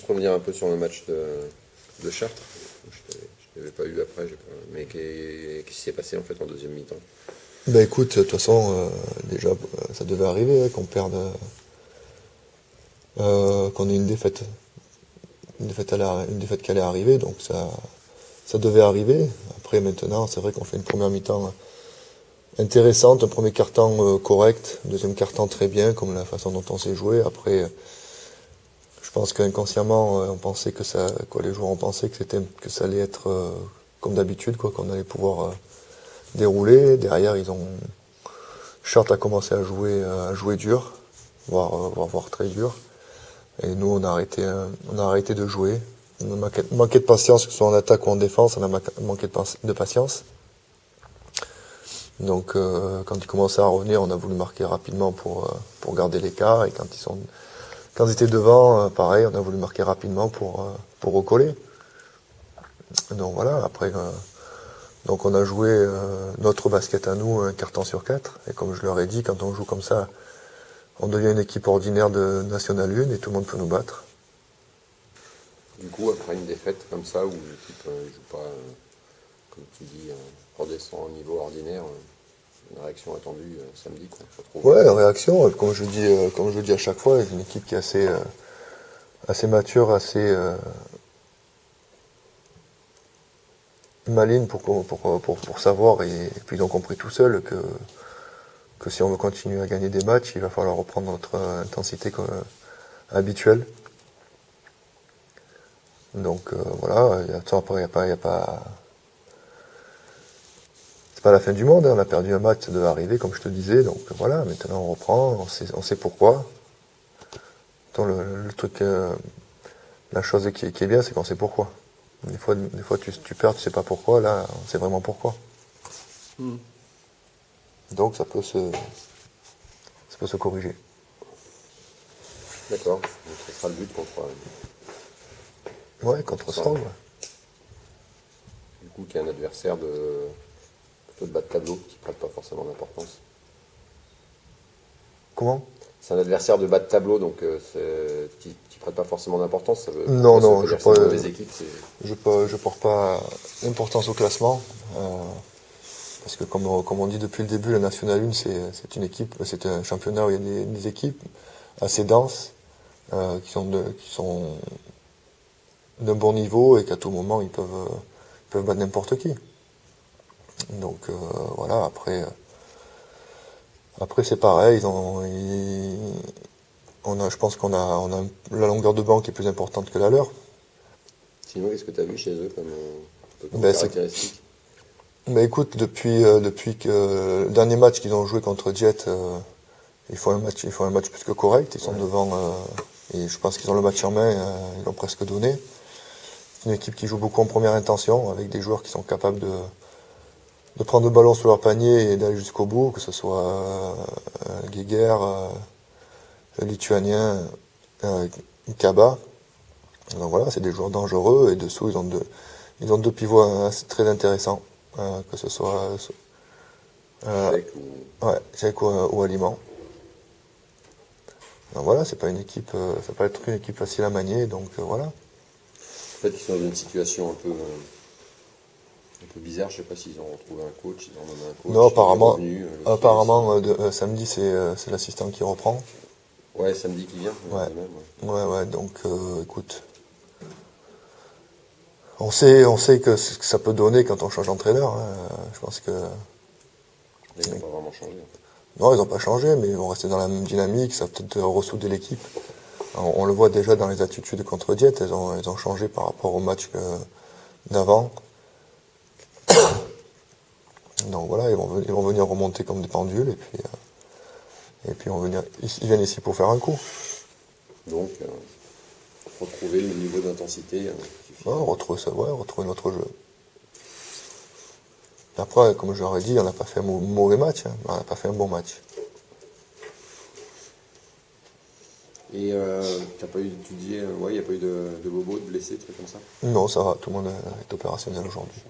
juste revenir un peu sur le match de Chartres. Je ne l'avais pas eu après, mais qu'est-ce qui s'est passé en fait en deuxième mi-temps? Bah écoute, de toute façon, déjà, ça devait arriver, qu'on perde, qu'on ait une défaite. Une défaite qui allait arriver, donc ça devait arriver. Après, maintenant, c'est vrai qu'on fait une première mi-temps intéressante, un premier quart-temps correct, deuxième quart-temps très bien, comme la façon dont on s'est joué. Après, je pense qu'inconsciemment, on pensait les joueurs ont pensé que ça allait être comme d'habitude, qu'on allait pouvoir dérouler. Derrière, Chartres a commencé à jouer dur, voire très dur. Et nous, on a arrêté de jouer. On a manqué de patience, que ce soit en attaque ou en défense, on a manqué de patience. Donc, quand ils commençaient à revenir, on a voulu marquer rapidement pour garder l'écart. Et quand ils étaient devant, pareil, on a voulu marquer rapidement pour recoller. Donc voilà, après, donc on a joué notre basket à nous, un carton sur 4. Et comme je leur ai dit, quand on joue comme ça, on devient une équipe ordinaire de National 1 et tout le monde peut nous battre. Du coup, après une défaite comme ça, où l'équipe ne joue pas, comme tu dis, redescend au niveau ordinaire, une réaction attendue samedi, quoi. Ouais, la réaction, comme je dis à chaque fois, c'est une équipe qui est assez mature, assez maligne pour savoir, et puis ils ont compris tout seuls que si on veut continuer à gagner des matchs, il va falloir reprendre notre intensité habituelle. Donc voilà, après, il y a pas, c'est pas la fin du monde, hein. On a perdu un match, ça devait arriver, comme je te disais. Donc voilà, maintenant on reprend, on sait pourquoi. Tant le truc, la chose qui est bien, c'est qu'on sait pourquoi. Des fois tu perds, tu sais pas pourquoi. Là, on sait vraiment pourquoi. Donc ça peut se corriger. D'accord. Donc ce sera le but contre. Contre Strong. Ouais. Du coup, qui est un adversaire plutôt de bas de tableau, qui ne prête pas forcément d'importance. Comment? C'est un adversaire de bas de tableau, donc qui ne prête pas forcément d'importance. Ça veut Non, dire que c'est une mauvaise équipe. je porte pas d'importance au classement. Parce que comme on dit depuis le début, la National 1, c'est un championnat où il y a des équipes assez denses, qui sont d'un bon niveau et qu'à tout moment ils peuvent battre n'importe qui. Donc voilà, après c'est pareil, je pense qu'on a la longueur de banc qui est plus importante que la leur. Sinon, qu'est-ce que tu as vu chez eux comme caractéristique? Écoute, depuis que le dernier match qu'ils ont joué contre Jet, ils font un match plus que correct. Ils sont devant, et je pense qu'ils ont le match en main. Ils l'ont presque donné. C'est une équipe qui joue beaucoup en première intention, avec des joueurs qui sont capables de prendre le ballon sous leur panier et d'aller jusqu'au bout, que ce soit Geiger, le Lituanien, Kaba. Donc voilà, c'est des joueurs dangereux, et dessous ils ont deux pivots très intéressants, que ce soit Cheikh ou Aliment. Donc voilà, c'est pas une équipe, ça peut être une équipe facile à manier, donc voilà. En fait, ils sont dans une situation un peu bizarre. Je sais pas s'ils ont retrouvé un coach, ils en ont un coach. Non, apparemment, samedi c'est l'assistant qui reprend. Ouais, samedi qui vient. Ouais. Donc écoute, on sait que ça peut donner quand on change d'entraîneur. Hein. Je pense que ils n'ont pas vraiment changé. En fait. Non, ils n'ont pas changé, mais ils vont rester dans la même dynamique. Ça va peut-être ressouder l'équipe. On le voit déjà dans les attitudes contre Diet. Elles ont changé par rapport au match d'avant. Donc voilà, ils vont venir remonter comme des pendules, et puis ils viennent ici pour faire un coup. Donc retrouver le niveau d'intensité. Retrouver notre jeu. Après, comme je leur ai dit, on n'a pas fait un mauvais match, hein. On n'a pas fait un bon match. Et t'as pas eu, tu disais, il n'y a pas eu de bobos, de blessés, trucs comme ça? Non, ça va, tout le monde est opérationnel aujourd'hui.